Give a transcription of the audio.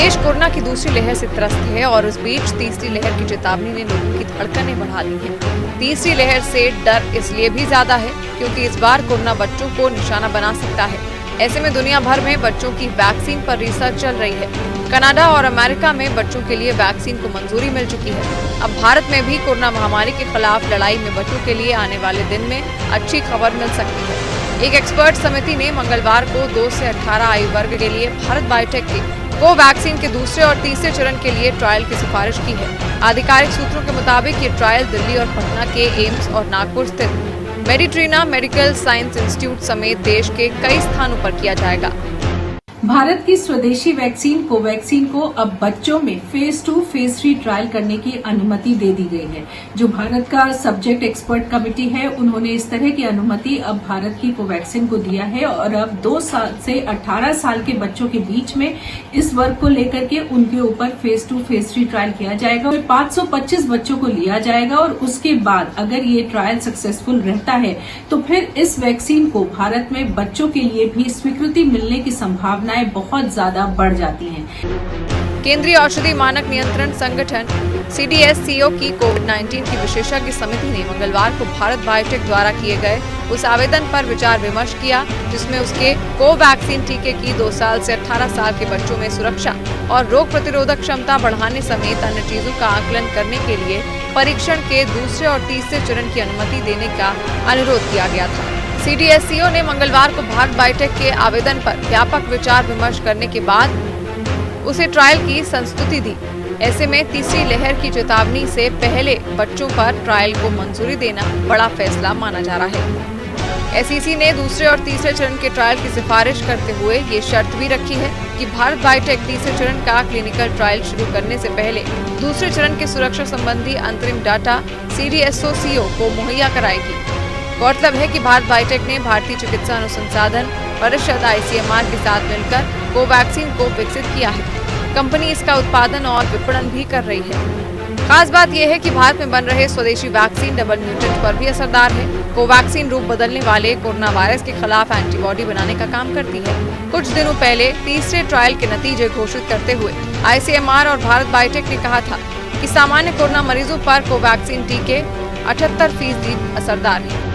देश कोरोना की दूसरी लहर से त्रस्त है और इस बीच तीसरी लहर की चेतावनी ने लोगों की धड़कनें बढ़ा दी हैं। तीसरी लहर से डर इसलिए भी ज्यादा है क्योंकि इस बार कोरोना बच्चों को निशाना बना सकता है। ऐसे में दुनिया भर में बच्चों की वैक्सीन पर रिसर्च चल रही है। कनाडा और अमेरिका में बच्चों के लिए वैक्सीन को मंजूरी मिल चुकी है। अब भारत में भी कोरोना महामारी के खिलाफ लड़ाई में बच्चों के लिए आने वाले दिन में अच्छी खबर मिल सकती है। एक एक्सपर्ट समिति ने मंगलवार को 2 से 18 आयु वर्ग के लिए भारत बायोटेक की कोवैक्सीन के दूसरे और तीसरे चरण के लिए ट्रायल की सिफारिश की है। आधिकारिक सूत्रों के मुताबिक ये ट्रायल दिल्ली और पटना के एम्स और नागपुर स्थित मेडिट्रीना मेडिकल साइंस इंस्टीट्यूट समेत देश के कई स्थानों पर किया जाएगा। भारत की स्वदेशी वैक्सीन कोवैक्सीन को अब बच्चों में फेज 2, फेज 3 ट्रायल करने की अनुमति दे दी गई है। जो भारत का सब्जेक्ट एक्सपर्ट कमेटी है, उन्होंने इस तरह की अनुमति अब भारत की कोवैक्सीन को दिया है और अब 2 साल से 18 साल के बच्चों के बीच में इस वर्ग को लेकर के उनके ऊपर फेज 2, फेज 3 ट्रायल किया जाएगा। 525 बच्चों को लिया जाएगा और उसके बाद अगर ये ट्रायल सक्सेसफुल रहता है तो फिर इस वैक्सीन को भारत में बच्चों के लिए भी स्वीकृति मिलने की संभावना बहुत ज्यादा बढ़ जाती हैं। केंद्रीय औषधि मानक नियंत्रण संगठन CDSCO की कोविड-19 की विशेषज्ञ समिति ने मंगलवार को भारत बायोटेक द्वारा किए गए उस आवेदन पर विचार विमर्श किया जिसमें उसके कोवैक्सीन टीके की 2 साल से 18 साल के बच्चों में सुरक्षा और रोग प्रतिरोधक क्षमता बढ़ाने समेत अन्य चीजों का आकलन करने के लिए परीक्षण के दूसरे और तीसरे चरण की अनुमति देने का अनुरोध किया गया था। CDSCO ने मंगलवार को भारत बायोटेक के आवेदन पर व्यापक विचार विमर्श करने के बाद उसे ट्रायल की संस्तुति दी। ऐसे में तीसरी लहर की चेतावनी से पहले बच्चों पर ट्रायल को मंजूरी देना बड़ा फैसला माना जा रहा है। SEC ने दूसरे और तीसरे चरण के ट्रायल की सिफारिश करते हुए ये शर्त भी रखी है कि भारत बायोटेक तीसरे चरण का क्लिनिकल ट्रायल शुरू करने से पहले दूसरे चरण की सुरक्षा संबंधी अंतरिम डाटा CDSCO को मुहैया कराएगी। गौरतलब है कि भारत बायोटेक ने भारतीय चिकित्सा अनुसंधान परिषद ICMR के साथ मिलकर कोवैक्सीन को विकसित किया है। कंपनी इसका उत्पादन और विपणन भी कर रही है। खास बात यह है कि भारत में बन रहे स्वदेशी वैक्सीन डबल म्यूटेंट पर भी असरदार है। कोवैक्सीन रूप बदलने वाले कोरोना वायरस के खिलाफ एंटीबॉडी बनाने का काम करती है। कुछ दिनों पहले तीसरे ट्रायल के नतीजे घोषित करते हुए ICMR और भारत बायोटेक ने कहा था कि सामान्य कोरोना मरीजों पर कोवैक्सीन टीके 78% असरदार है।